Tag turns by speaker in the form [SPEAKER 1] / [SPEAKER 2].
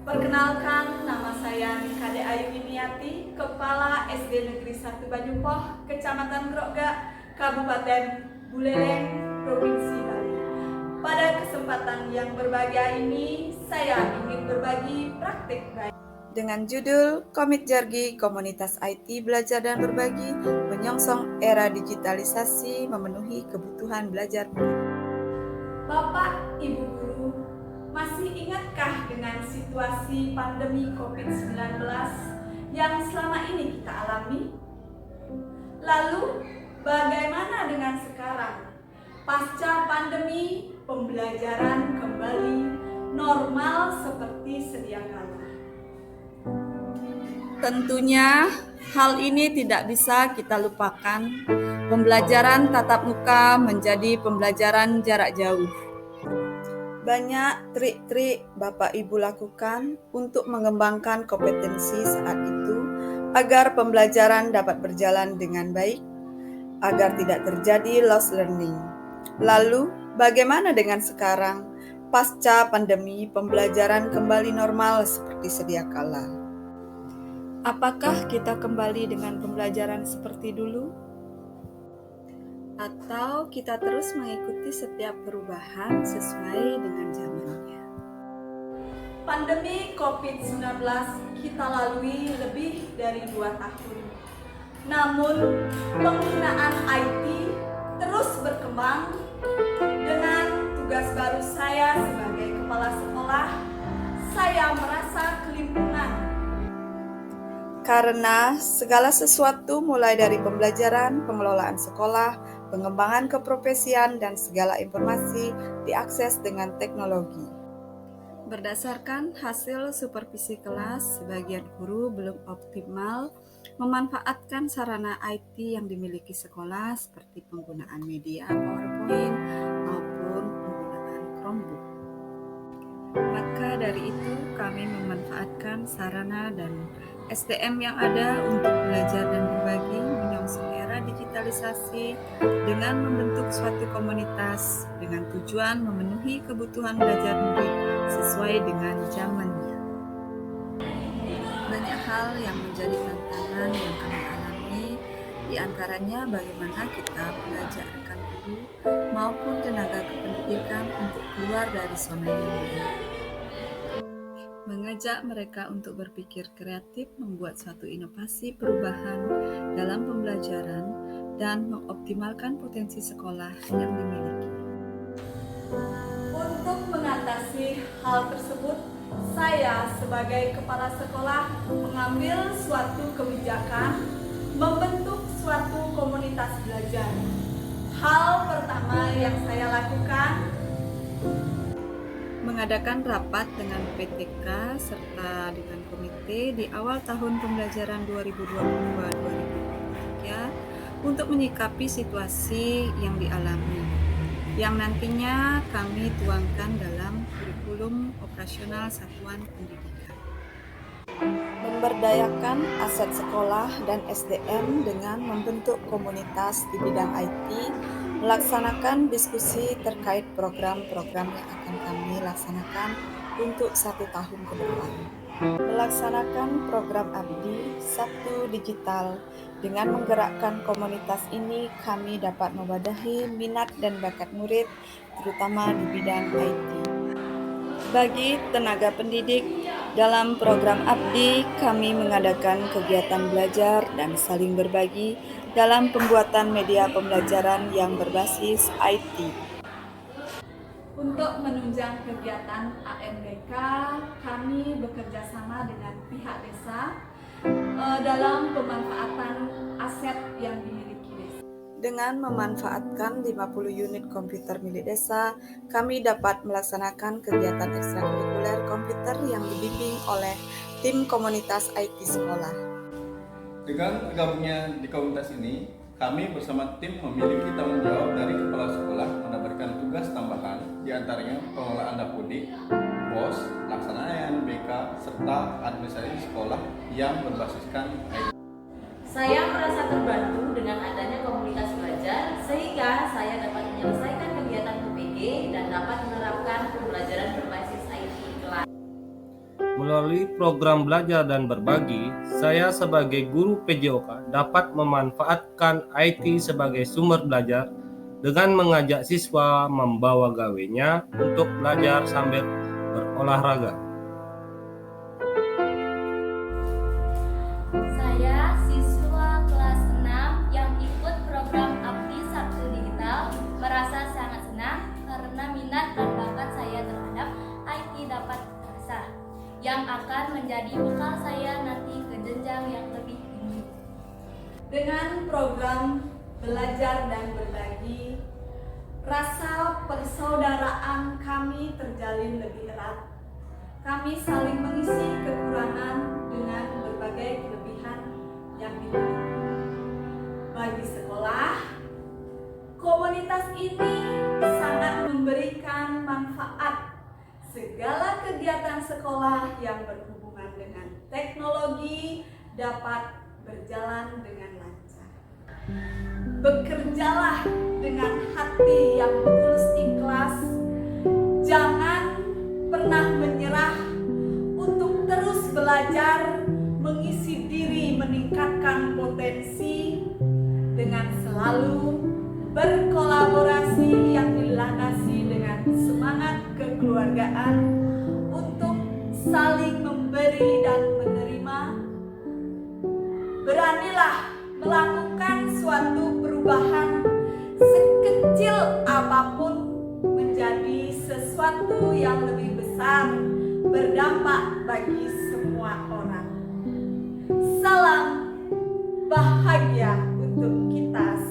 [SPEAKER 1] Perkenalkan, nama saya Nikade Ayu Iniati, Kepala SD Negeri 1 Banyupoh, Kecamatan Grogga, Kabupaten Buleleng, Provinsi Bali. Pada kesempatan yang berbahagia ini, saya ingin berbagi praktik baik.
[SPEAKER 2] Dengan judul Komit Jargi Komunitas IT Belajar dan Berbagi Menyongsong Era Digitalisasi Memenuhi Kebutuhan Belajar Murid.
[SPEAKER 1] Bapak, Ibu Guru, masih ingatkah dengan situasi pandemi COVID-19 yang selama ini kita alami? Lalu, bagaimana dengan sekarang? Pasca pandemi, pembelajaran kembali normal seperti sedia kala.
[SPEAKER 2] Tentunya hal ini tidak bisa kita lupakan. Pembelajaran tatap muka menjadi pembelajaran jarak jauh. Banyak trik-trik Bapak Ibu lakukan untuk mengembangkan kompetensi saat itu agar pembelajaran dapat berjalan dengan baik, agar tidak terjadi lost learning. Lalu, bagaimana dengan sekarang? Pasca pandemi, pembelajaran kembali normal seperti sedia kala. Apakah kita kembali dengan pembelajaran seperti dulu? Atau kita terus mengikuti setiap perubahan sesuai dengan zamannya?
[SPEAKER 1] Pandemi COVID-19 kita lalui lebih dari 2 tahun. Namun, penggunaan IT terus berkembang. Dengan tugas baru saya sebagai kepala sekolah, saya merasa kelimpungan.
[SPEAKER 2] Karena segala sesuatu mulai dari pembelajaran, pengelolaan sekolah, pengembangan keprofesian, dan segala informasi diakses dengan teknologi. Berdasarkan hasil supervisi kelas, sebagian guru belum optimal memanfaatkan sarana IT yang dimiliki sekolah seperti penggunaan media PowerPoint maupun penggunaan Chromebook. Maka dari itu, kami memanfaatkan sarana dan SDM yang ada untuk belajar dan berbagi menyongsong era digitalisasi dengan membentuk suatu komunitas dengan tujuan memenuhi kebutuhan belajar murid sesuai dengan zamannya. Banyak hal yang menjadi tantangan yang kami alami, di antaranya bagaimana kita mengajarkan guru maupun tenaga kependidikan untuk keluar dari zona nyaman. Mengajak mereka untuk berpikir kreatif, membuat suatu inovasi perubahan dalam pembelajaran, dan mengoptimalkan potensi sekolah yang dimiliki.
[SPEAKER 1] Untuk mengatasi hal tersebut, saya sebagai kepala sekolah mengambil suatu kebijakan membentuk suatu komunitas belajar. Hal pertama yang saya lakukan
[SPEAKER 2] mengadakan rapat dengan PTK serta dengan komite di awal tahun pembelajaran 2022-2023 untuk menyikapi situasi yang dialami, yang nantinya kami tuangkan dalam kurikulum operasional satuan pendidikan. Memberdayakan aset sekolah dan SDM dengan membentuk komunitas di bidang IT, melaksanakan diskusi terkait program-program yang akan kami laksanakan untuk 1 tahun ke depan. Melaksanakan program Abdi Sabtu Digital. Dengan menggerakkan komunitas ini, kami dapat mewadahi minat dan bakat murid, terutama di bidang IT. Bagi tenaga pendidik, dalam program Abdi, kami mengadakan kegiatan belajar dan saling berbagi dalam pembuatan media pembelajaran yang berbasis IT.
[SPEAKER 1] Untuk menunjang kegiatan AMDK, kami bekerja sama dengan pihak desa dalam pemanfaatan aset yang dimiliki desa.
[SPEAKER 2] Dengan memanfaatkan 50 unit komputer milik desa, kami dapat melaksanakan kegiatan ekstrakurikuler komputer yang dibimbing oleh tim komunitas IT sekolah.
[SPEAKER 3] Dengan bergabungnya di komunitas ini, kami bersama tim memiliki tanggung jawab dari kepala sekolah mendapatkan tugas tambahan, diantaranya pengelolaan dapodik, BOS, pelaksanaan BK, serta administrasi sekolah yang berbasiskan IT.
[SPEAKER 4] Saya merasa terbantu dengan adanya komunitas belajar, sehingga saya dapat menyelesaikan kegiatan PPG dan dapat menerapkan pembelajaran berbasis IT kelas.
[SPEAKER 5] Melalui program belajar dan berbagi, saya sebagai guru PJOK dapat memanfaatkan IT sebagai sumber belajar dengan mengajak siswa membawa gawenya untuk belajar sambil berolahraga.
[SPEAKER 6] Saya siswa kelas 6 yang ikut program Abdi Sabtu Digital merasa sangat senang karena minat dan bakat saya terhadap IT dapat terasah, yang akan menjadi bekal saya nanti ke jenjang yang lebih tinggi.
[SPEAKER 1] Dengan program belajar dan berbagi, rasa persaudaraan kami terjalin lebih erat. Kami saling mengisi kekurangan dengan berbagai kelebihan yang dimiliki. Bagi sekolah, komunitas ini sangat memberikan manfaat. Segala kegiatan sekolah yang berhubungan dengan teknologi dapat berjalan dengan lancar. Bekerjalah dengan hati yang tulus ikhlas. Jangan pernah menyerah untuk terus belajar, mengisi diri, meningkatkan potensi dengan selalu berkolaborasi yang dilandasi dengan semangat kekeluargaan untuk saling memberi dan menerima. Beranilah melakukan suatu perubahan sekecil apapun menjadi sesuatu yang lebih besar, berdampak bagi semua orang. Salam bahagia untuk kita semua.